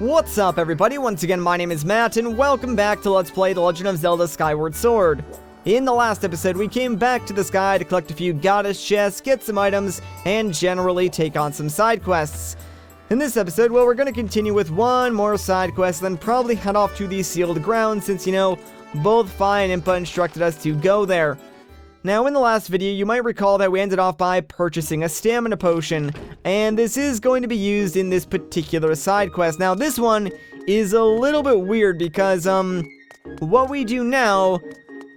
What's up, everybody? Once again, my name is Matt, and welcome back to Let's Play The Legend of Zelda Skyward Sword. In the last episode, we came back to the sky to collect a few goddess chests, get some items, and generally take on some side quests. In this episode, well, we're going to continue with one more side quest, then probably head off to the sealed ground, since, you know, both Fi and Impa instructed us to go there. Now, in the last video, you might recall that we ended off by purchasing a stamina potion, and this is going to be used in this particular side quest. Now, this one is a little bit weird because, what we do now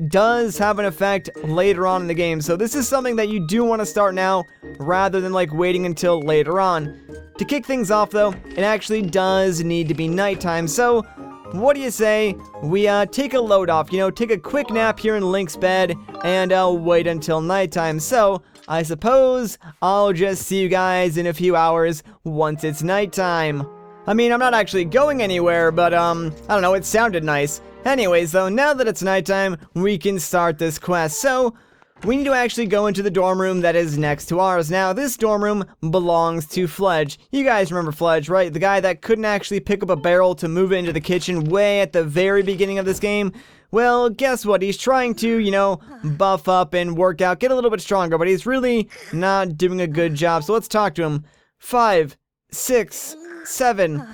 does have an effect later on in the game. So this is something that you do want to start now, rather than, like, waiting until later on. To kick things off, though, it actually does need to be nighttime, so what do you say we take a load off, you know, take a quick nap here in Link's bed, and wait until nighttime. So, I suppose I'll just see you guys in a few hours once it's nighttime. I mean, I'm not actually going anywhere, but I don't know, it sounded nice. Anyways, though, now that it's nighttime, we can start this quest. So, we need to actually go into the dorm room that is next to ours. Now, this dorm room belongs to Fledge. You guys remember Fledge, right? The guy that couldn't actually pick up a barrel to move it into the kitchen way at the very beginning of this game. Well, guess what? He's trying to, you know, buff up and work out, get a little bit stronger, but he's really not doing a good job. So let's talk to him. 5, 6, 7.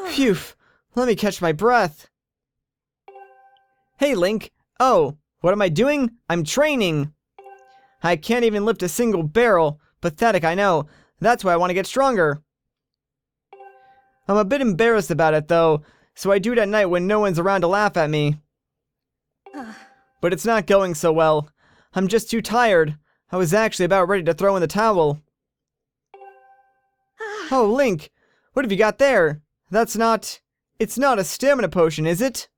Phew. Let me catch my breath. Hey, Link. Oh, what am I doing? I'm training. I can't even lift a single barrel. Pathetic, I know. That's why I want to get stronger. I'm a bit embarrassed about it, though, so I do it at night when no one's around to laugh at me. But it's not going so well. I'm just too tired. I was actually about ready to throw in the towel. Oh, Link, what have you got there? It's not a stamina potion, is it?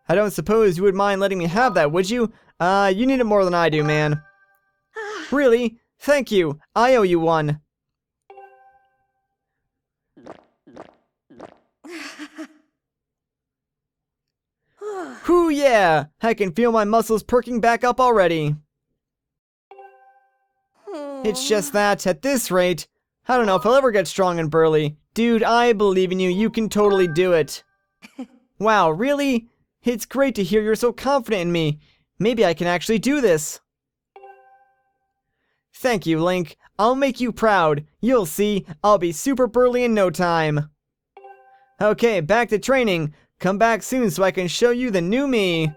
I don't suppose you would mind letting me have that, would you? You need it more than I do, man. Really? Thank you. I owe you one. Whew, yeah! I can feel my muscles perking back up already. It's just that, at this rate, I don't know if I'll ever get strong and burly. Dude, I believe in you. You can totally do it. Wow, really? It's great to hear you're so confident in me. Maybe I can actually do this. Thank you, Link. I'll make you proud. You'll see, I'll be super burly in no time. Okay, back to training. Come back soon so I can show you the new me.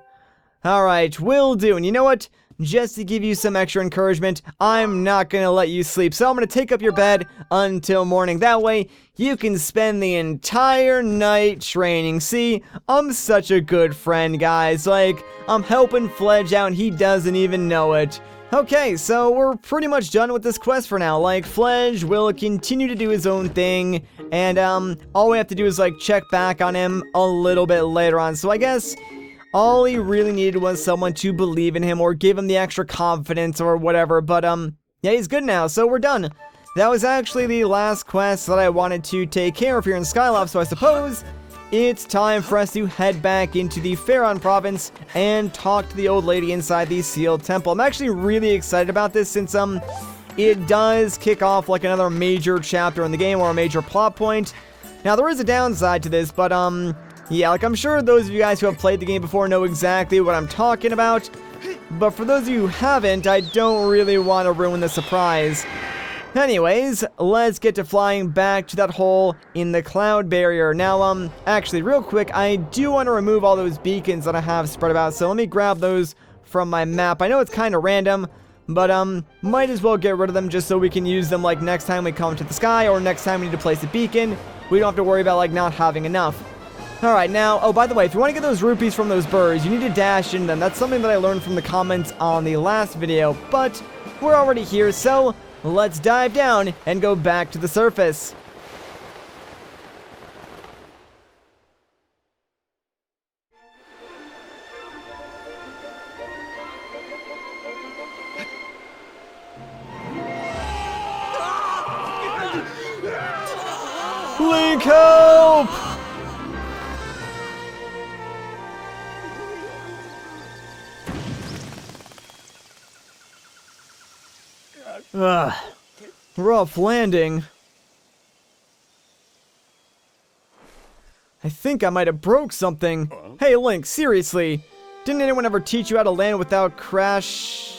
Alright, will do. And you know what? Just to give you some extra encouragement, I'm not gonna let you sleep. So I'm gonna take up your bed until morning. That way, you can spend the entire night training. See, I'm such a good friend, guys. Like, I'm helping Fledge out and he doesn't even know it. Okay, so we're pretty much done with this quest for now. Like, Fledge will continue to do his own thing, and all we have to do is, like, check back on him a little bit later on. So I guess all he really needed was someone to believe in him or give him the extra confidence or whatever. But, yeah, he's good now, so we're done. That was actually the last quest that I wanted to take care of here in Skyloft, so I suppose it's time for us to head back into the Pharaon province and talk to the old lady inside the sealed temple. I'm actually really excited about this since, it does kick off, like, another major chapter in the game or a major plot point. Now, there is a downside to this, but, yeah, like, I'm sure those of you guys who have played the game before know exactly what I'm talking about. But for those of you who haven't, I don't really want to ruin the surprise. Anyways, let's get to flying back to that hole in the cloud barrier. Now, actually, real quick, I do want to remove all those beacons that I have spread about. So let me grab those from my map. I know it's kind of random, but, might as well get rid of them just so we can use them, like, next time we come to the sky or next time we need to place a beacon. We don't have to worry about, like, not having enough. Alright, now, oh, by the way, if you want to get those rupees from those birds, you need to dash in them. That's something that I learned from the comments on the last video, but we're already here, so let's dive down and go back to the surface. Link, help! Rough landing. I think I might have broke something. Hey, Link, seriously. Didn't anyone ever teach you how to land without crash?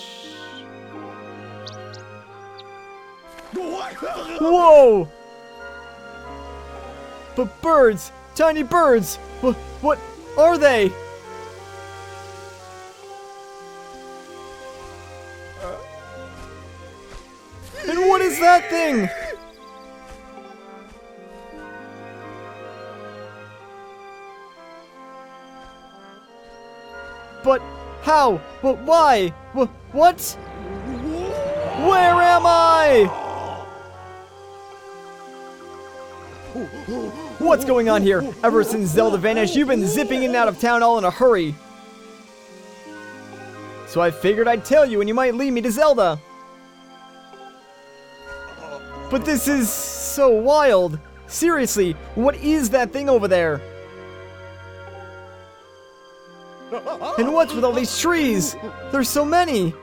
Whoa! But birds! Tiny birds! What are they? And what is that thing? But how? But why? What? Where am I? What's going on here? Ever since Zelda vanished, you've been zipping in and out of town all in a hurry. So I figured I'd tell you and you might lead me to Zelda. But this is so wild. Seriously, what is that thing over there? And what's with all these trees? There's so many.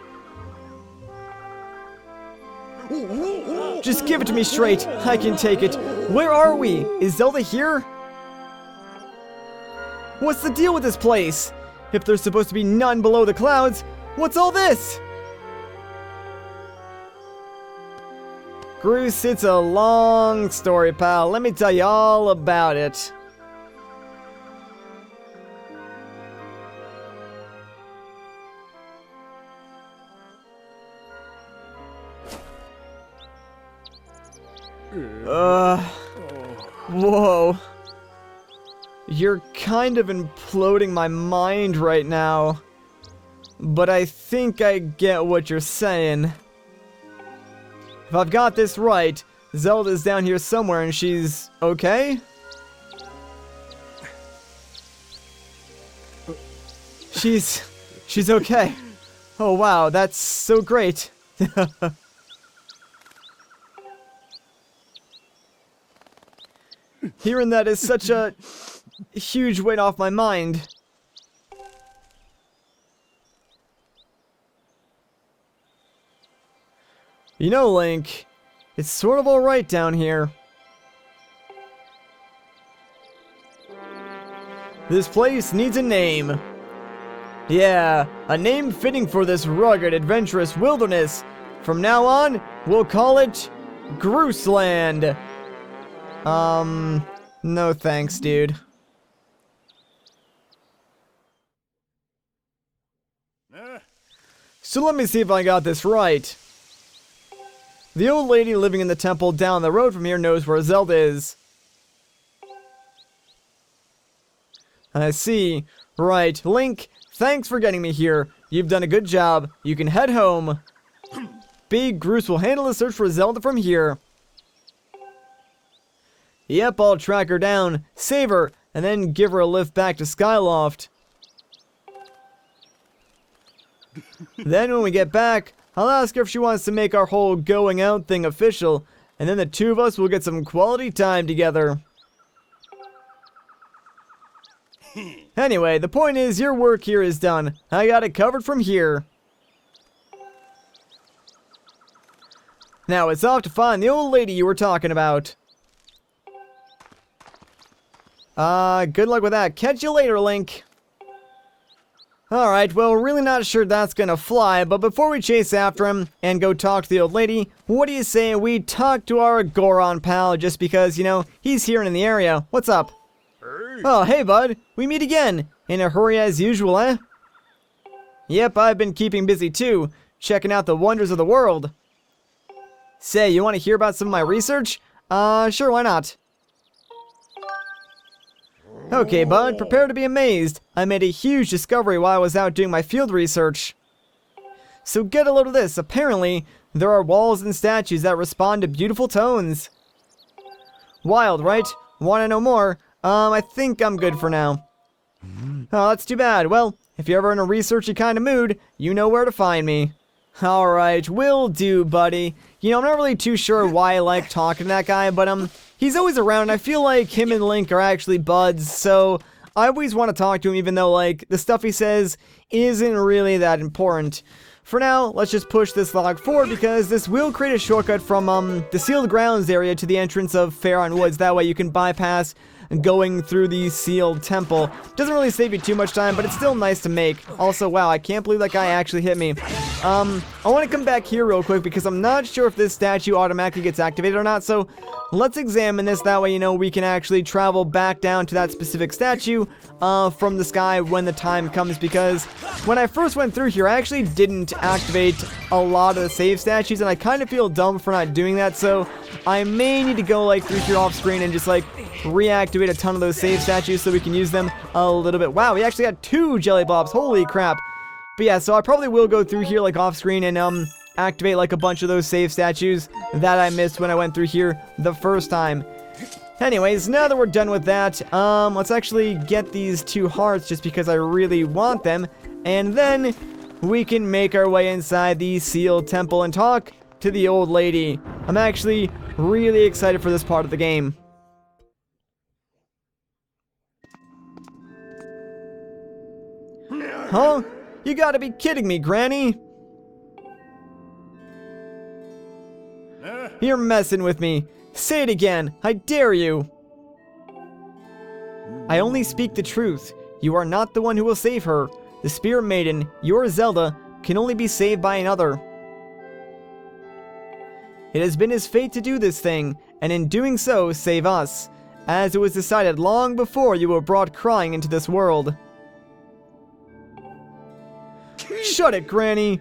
Just give it to me straight. I can take it. Where are we? Is Zelda here? What's the deal with this place? If there's supposed to be none below the clouds, what's all this? Groose, it's a long story, pal. Let me tell you all about it. Whoa. You're kind of imploding my mind right now. But I think I get what you're saying. If I've got this right, Zelda's down here somewhere and she's okay? She's okay. Oh wow, that's so great. Hearing that is such a huge weight off my mind. You know, Link, it's sort of alright down here. This place needs a name. Yeah, a name fitting for this rugged, adventurous wilderness. From now on, we'll call it Grooseland. No thanks, dude. So let me see if I got this right. The old lady living in the temple down the road from here knows where Zelda is. I see. Right, Link, thanks for getting me here. You've done a good job. You can head home. Big Groose will handle the search for Zelda from here. Yep, I'll track her down, save her, and then give her a lift back to Skyloft. Then when we get back, I'll ask her if she wants to make our whole going out thing official, and then the two of us will get some quality time together. Anyway, the point is your work here is done. I got it covered from here. Now it's off to find the old lady you were talking about. Good luck with that. Catch you later, Link. Alright, well, really not sure that's gonna fly, but before we chase after him and go talk to the old lady, what do you say we talk to our Goron pal just because, you know, he's here in the area. What's up? Hey. Oh, hey, bud. We meet again. In a hurry as usual, eh? Yep, I've been keeping busy too, checking out the wonders of the world. Say, you want to hear about some of my research? Sure, why not? Okay, bud, prepare to be amazed. I made a huge discovery while I was out doing my field research. So get a load of this. Apparently, there are walls and statues that respond to beautiful tones. Wild, right? Want to know more? I think I'm good for now. Oh, that's too bad. Well, if you're ever in a researchy kind of mood, you know where to find me. Alright, will do, buddy. You know, I'm not really too sure why I like talking to that guy, but, he's always around, and I feel like him and Link are actually buds, so I always want to talk to him even though, like, the stuff he says isn't really that important. For now, let's just push this log forward because this will create a shortcut from, the sealed grounds area to the entrance of Faron Woods. That way you can bypass going through the sealed temple. Doesn't really save you too much time, but it's still nice to make. Also, wow, I can't believe that guy actually hit me. I want to come back here real quick because I'm not sure if this statue automatically gets activated or not, so let's examine this. That way, you know, we can actually travel back down to that specific statue from the sky when the time comes, because when I first went through here, I actually didn't activate a lot of the save statues, and I kind of feel dumb for not doing that, so I may need to go, like, through here off screen and just, like, reactivate a ton of those save statues so we can use them a little bit. Wow, we actually got 2 jelly blobs. Holy crap. But yeah, so I probably will go through here, like, off screen and, activate, like, a bunch of those save statues that I missed when I went through here the first time. Anyways, now that we're done with that, let's actually get these 2 hearts just because I really want them, and then we can make our way inside the sealed temple and talk to the old lady. I'm actually really excited for this part of the game. Huh? You gotta be kidding me, Granny! You're messing with me. Say it again. I dare you. I only speak the truth. You are not the one who will save her. The Spirit Maiden, your Zelda, can only be saved by another. It has been his fate to do this thing, and in doing so, save us, as it was decided long before you were brought crying into this world. Shut it, Granny!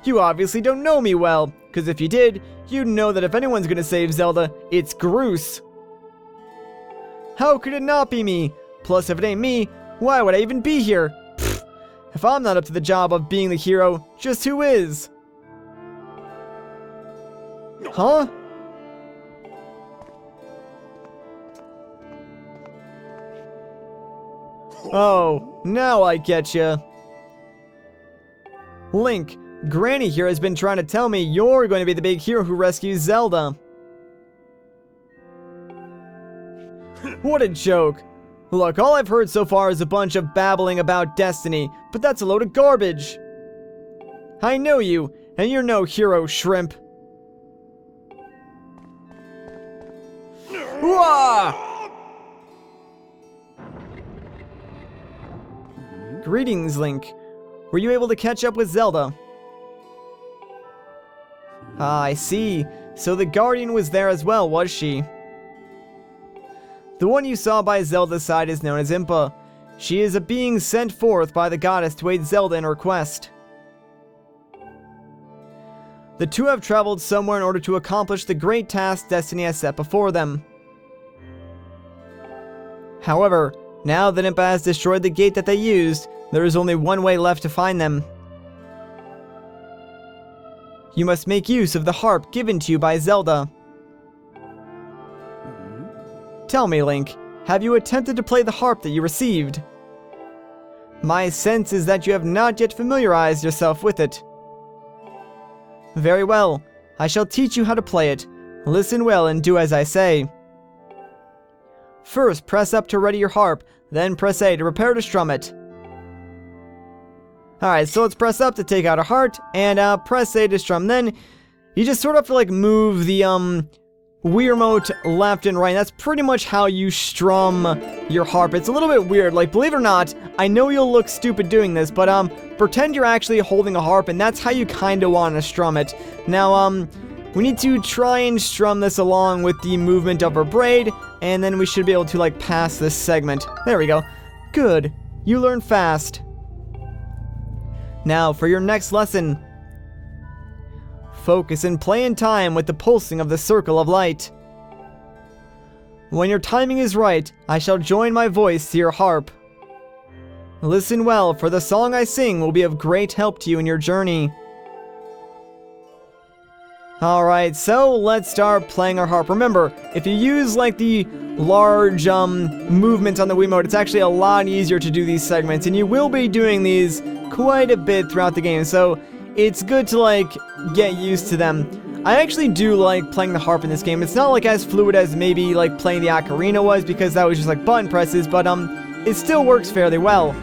You obviously don't know me well, because if you did, you'd know that if anyone's gonna save Zelda, it's Groose. How could it not be me? Plus, if it ain't me, why would I even be here? Pfft, if I'm not up to the job of being the hero, just who is? Huh? Oh, now I getcha. Link, Granny here has been trying to tell me you're going to be the big hero who rescues Zelda. What a joke. Look, all I've heard so far is a bunch of babbling about destiny, but that's a load of garbage. I know you, and you're no hero, shrimp. Wah! Greetings, Link. Were you able to catch up with Zelda? Ah, I see. So the Guardian was there as well, was she? The one you saw by Zelda's side is known as Impa. She is a being sent forth by the goddess to aid Zelda in her quest. The two have traveled somewhere in order to accomplish the great task Destiny has set before them. However, now that Impa has destroyed the gate that they used, there is only one way left to find them. You must make use of the harp given to you by Zelda. Tell me, Link, have you attempted to play the harp that you received? My sense is that you have not yet familiarized yourself with it. Very well, I shall teach you how to play it. Listen well and do as I say. First, press up to ready your harp, then press A to prepare to strum it. Alright, so let's press up to take out a heart, and press A to strum. Then, you just sort of have to, like, move the, Wii remote left and right. That's pretty much how you strum your harp. It's a little bit weird. Like, believe it or not, I know you'll look stupid doing this, but, pretend you're actually holding a harp, and that's how you kinda want to strum it. Now, we need to try and strum this along with the movement of our braid, and then we should be able to, like, pass this segment. There we go. Good. You learn fast. Now, for your next lesson. Focus and play in time with the pulsing of the circle of light. When your timing is right, I shall join my voice to your harp. Listen well, for the song I sing will be of great help to you in your journey. Alright, so let's start playing our harp. Remember, if you use like the large movements on the Wiimote, it's actually a lot easier to do these segments, and you will be doing these quite a bit throughout the game, so it's good to like get used to them. I actually do like playing the harp in this game. It's not like as fluid as maybe like playing the ocarina was, because that was just like button presses, but it still works fairly well.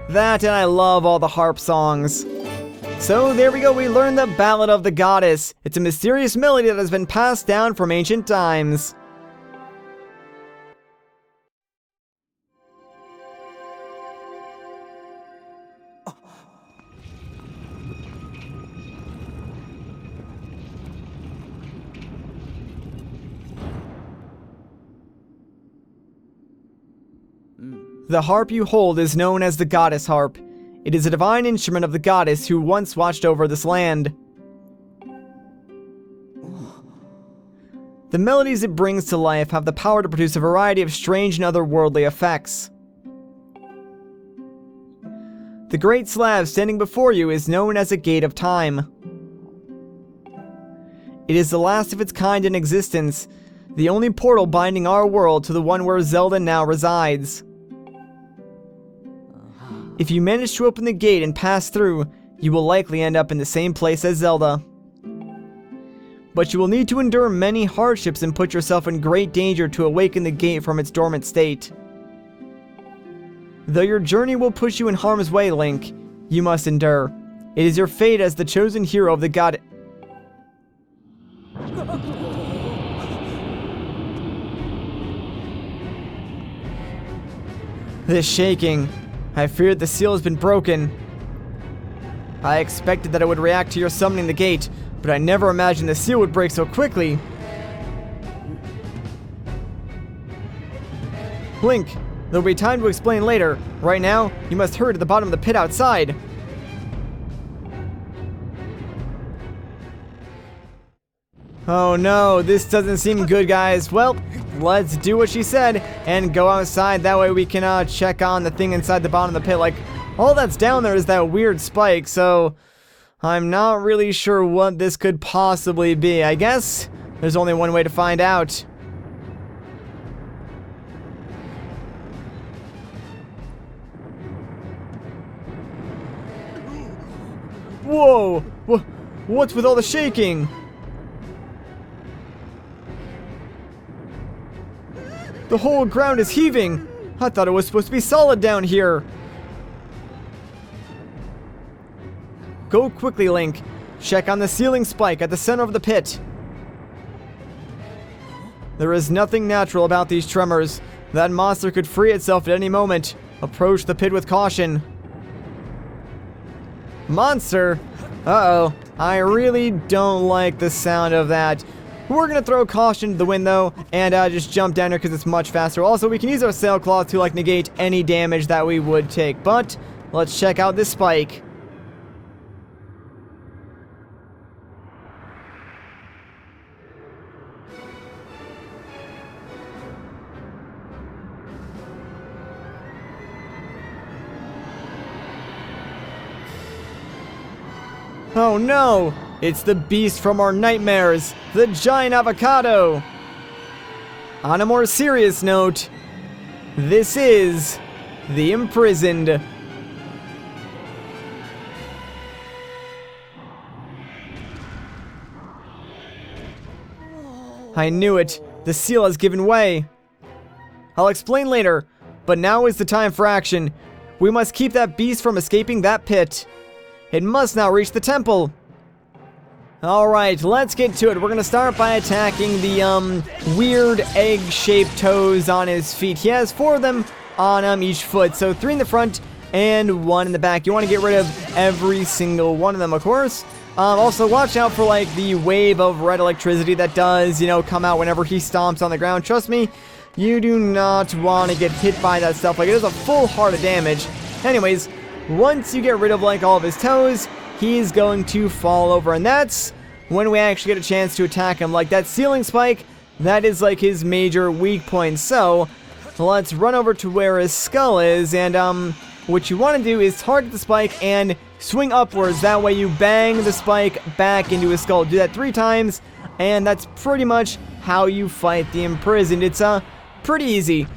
That and I love all the harp songs. So there we go, we learned the Ballad of the Goddess. It's a mysterious melody that has been passed down from ancient times. The harp you hold is known as the Goddess Harp. It is a divine instrument of the goddess who once watched over this land. The melodies it brings to life have the power to produce a variety of strange and otherworldly effects. The great slab standing before you is known as a Gate of Time. It is the last of its kind in existence, the only portal binding our world to the one where Zelda now resides. If you manage to open the gate and pass through, you will likely end up in the same place as Zelda. But you will need to endure many hardships and put yourself in great danger to awaken the gate from its dormant state. Though your journey will push you in harm's way, Link, you must endure. It is your fate as the chosen hero of the god. This shaking. I feared the seal has been broken. I expected that it would react to your summoning the gate, but I never imagined the seal would break so quickly. Link, there'll be time to explain later. Right now, you must hurry to the bottom of the pit outside. Oh no, this doesn't seem good, guys. Well, let's do what she said and go outside. That way we can check on the thing inside the bottom of the pit. Like, all that's down there is that weird spike, so I'm not really sure what this could possibly be. I guess there's only one way to find out. Whoa! What's with all the shaking? The whole ground is heaving! I thought it was supposed to be solid down here! Go quickly, Link. Check on the ceiling spike at the center of the pit. There is nothing natural about these tremors. That monster could free itself at any moment. Approach the pit with caution. Monster? Uh-oh. I really don't like the sound of that. We're gonna throw caution to the wind though, and just jump down here because it's much faster. Also, we can use our sail claws to like negate any damage that we would take. But let's check out this spike. Oh no! It's the beast from our nightmares, the giant avocado! On a more serious note, this is the Imprisoned. I knew it. The seal has given way. I'll explain later, but now is the time for action. We must keep that beast from escaping that pit. It must now reach the temple. Alright, let's get to it. We're gonna start by attacking the weird egg-shaped toes on his feet. He has 4 of them on each foot, so 3 in the front and 1 in the back. You want to get rid of every single one of them, of course. Also, watch out for like the wave of red electricity that does, you know, come out whenever he stomps on the ground. Trust me, you do not want to get hit by that stuff. Like, it does a full heart of damage. Anyways, once you get rid of like all of his toes, he's going to fall over, and that's when we actually get a chance to attack him. Like, that ceiling spike, that is like his major weak point. So let's run over to where his skull is, and what you want to do is target the spike and swing upwards. That way you bang the spike back into his skull. Do that 3 times, and that's pretty much how you fight the Imprisoned. It's pretty easy.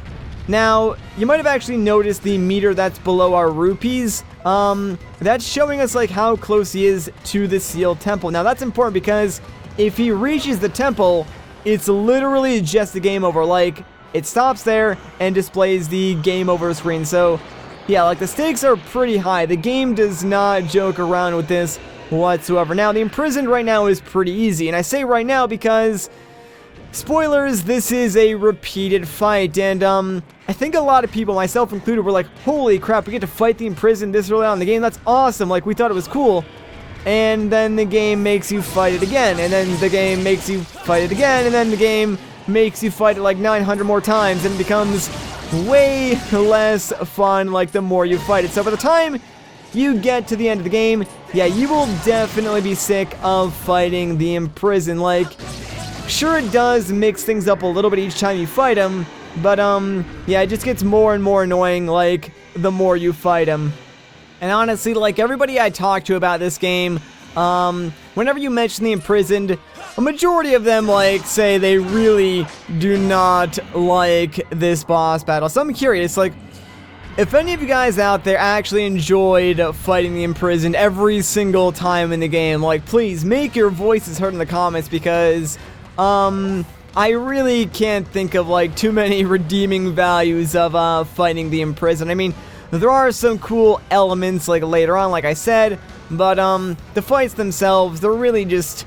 Now, you might have actually noticed the meter that's below our rupees. That's showing us like how close he is to the sealed temple. Now, that's important because if he reaches the temple, it's literally just a game over. Like, it stops there and displays the game over screen. So yeah, like the stakes are pretty high. The game does not joke around with this whatsoever. Now, the Imprisoned right now is pretty easy, and I say right now because, spoilers, this is a repeated fight, and I think a lot of people, myself included, were like, holy crap, we get to fight the Imprisoned this early on in the game, that's awesome, like, we thought it was cool. And then the game makes you fight it again, and then the game makes you fight it again, and then the game makes you fight it like 900 more times, and it becomes way less fun, like, the more you fight it. So by the time you get to the end of the game, yeah, you will definitely be sick of fighting the Imprisoned. Like, sure, it does mix things up a little bit each time you fight him, but, yeah, it just gets more and more annoying, like, the more you fight him. And honestly, like, everybody I talk to about this game, whenever you mention the Imprisoned, a majority of them, like, say they really do not like this boss battle. So I'm curious, like, if any of you guys out there actually enjoyed fighting the Imprisoned every single time in the game, like, please make your voices heard in the comments, because, I really can't think of, like, too many redeeming values of, fighting the Imprisoned. I mean, there are some cool elements, like, later on, like I said, but, the fights themselves, they're really just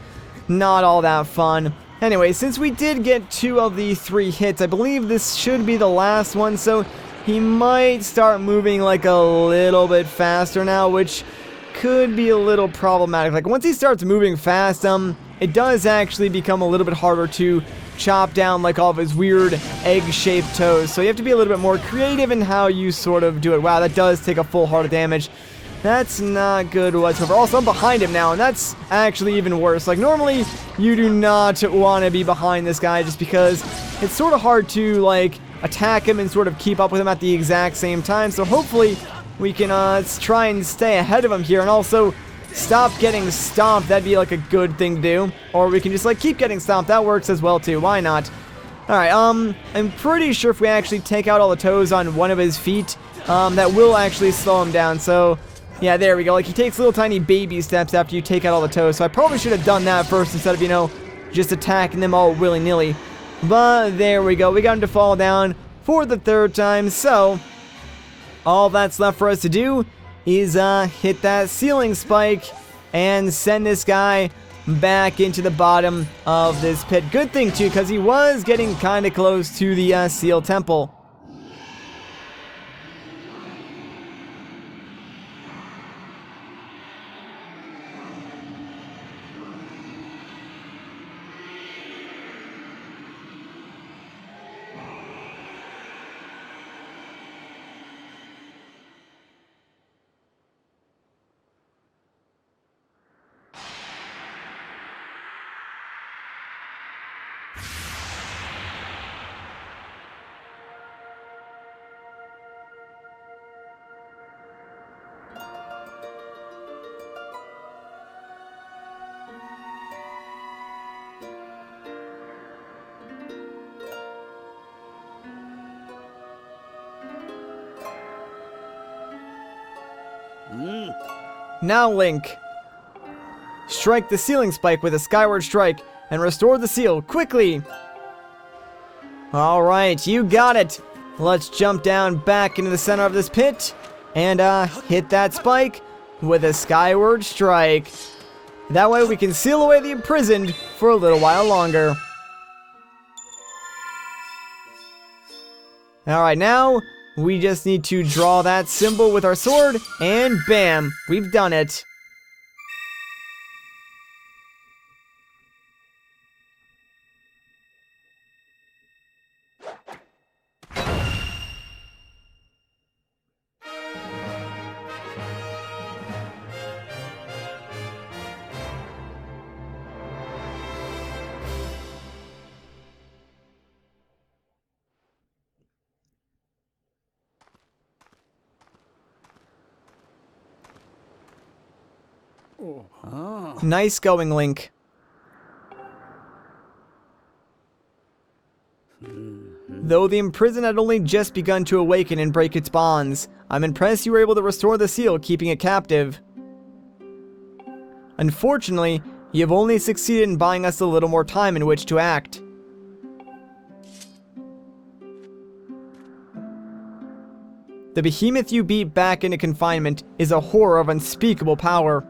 not all that fun. Anyway, since we did get 2 of the 3 hits, I believe this should be the last one, so he might start moving, like, a little bit faster now, which could be a little problematic. Like, once he starts moving fast, it does actually become a little bit harder to chop down, like, all of his weird egg-shaped toes. So you have to be a little bit more creative in how you sort of do it. Wow, that does take a full heart of damage. That's not good whatsoever. Also, I'm behind him now, and that's actually even worse. Like, normally, you do not want to be behind this guy just because it's sort of hard to, like, attack him and sort of keep up with him at the exact same time. So hopefully, we can try and stay ahead of him here, and also stop getting stomped. That'd be like a good thing to do. Or we can just like keep getting stomped. That works as well too. Why not? Alright, I'm pretty sure if we actually take out all the toes on one of his feet, that will actually slow him down. So, yeah, there we go. Like, he takes little tiny baby steps after you take out all the toes. So I probably should have done that first instead of, you know, just attacking them all willy-nilly. But there we go. We got him to fall down for the 3rd time. So, all that's left for us to do is hit that ceiling spike and send this guy back into the bottom of this pit. Good thing too, because he was getting kind of close to the Seal Temple. Now, Link, strike the ceiling spike with a Skyward Strike and restore the seal quickly. Alright, you got it. Let's jump down back into the center of this pit and hit that spike with a Skyward Strike. That way we can seal away the Imprisoned for a little while longer. Alright, now we just need to draw that symbol with our sword, and bam, we've done it. Oh. Nice going, Link. Though the Imprisoned had only just begun to awaken and break its bonds, I'm impressed you were able to restore the seal, keeping it captive. Unfortunately, you have only succeeded in buying us a little more time in which to act. The behemoth you beat back into confinement is a horror of unspeakable power.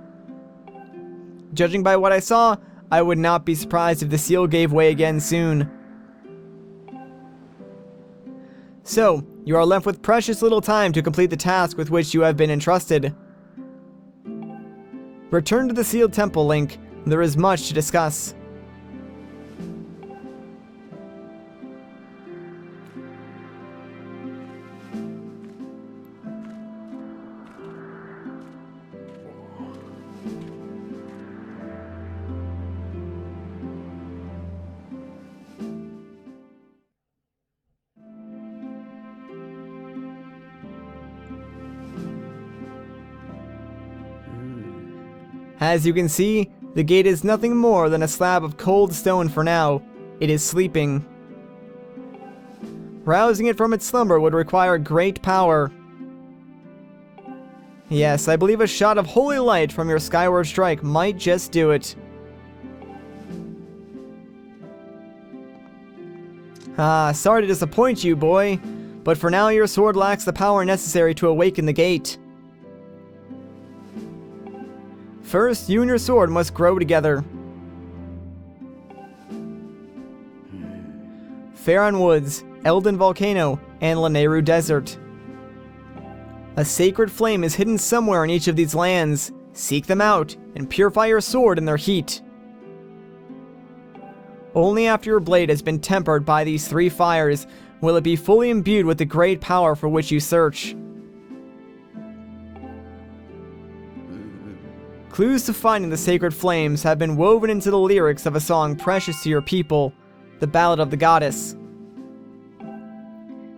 Judging by what I saw, I would not be surprised if the seal gave way again soon. So, you are left with precious little time to complete the task with which you have been entrusted. Return to the sealed temple, Link. There is much to discuss. As you can see, the gate is nothing more than a slab of cold stone for now. It is sleeping. Rousing it from its slumber would require great power. Yes, I believe a shot of holy light from your Skyward Strike might just do it. Sorry to disappoint you, boy, but for now your sword lacks the power necessary to awaken the gate. First, you and your sword must grow together. Faron Woods, Elden Volcano, and Lanayru Desert. A sacred flame is hidden somewhere in each of these lands. Seek them out, and purify your sword in their heat. Only after your blade has been tempered by these 3 fires will it be fully imbued with the great power for which you search. Clues to finding the sacred flames have been woven into the lyrics of a song precious to your people, the Ballad of the Goddess.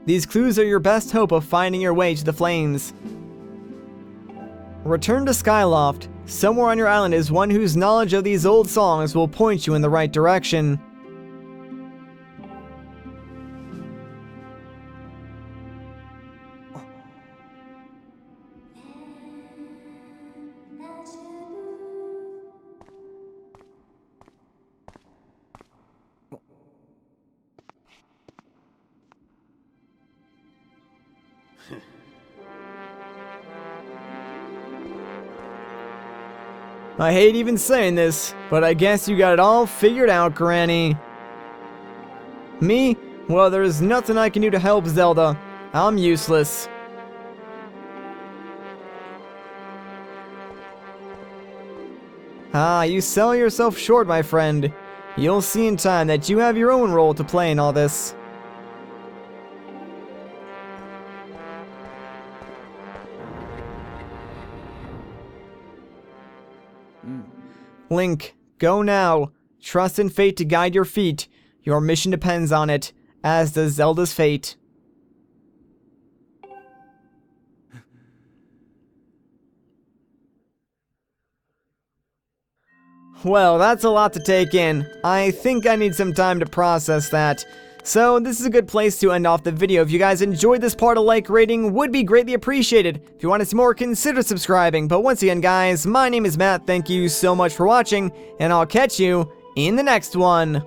These clues are your best hope of finding your way to the flames. Return to Skyloft. Somewhere on your island is one whose knowledge of these old songs will point you in the right direction. I hate even saying this, but I guess you got it all figured out, Granny. Me? Well, there's nothing I can do to help Zelda. I'm useless. You sell yourself short, my friend. You'll see in time that you have your own role to play in all this. Link, go now. Trust in fate to guide your feet. Your mission depends on it, as does Zelda's fate. Well, that's a lot to take in. I think I need some time to process that. So, this is a good place to end off the video. If you guys enjoyed this part, a like rating would be greatly appreciated. If you want to see more, consider subscribing. But once again, guys, my name is Matt. Thank you so much for watching, and I'll catch you in the next one.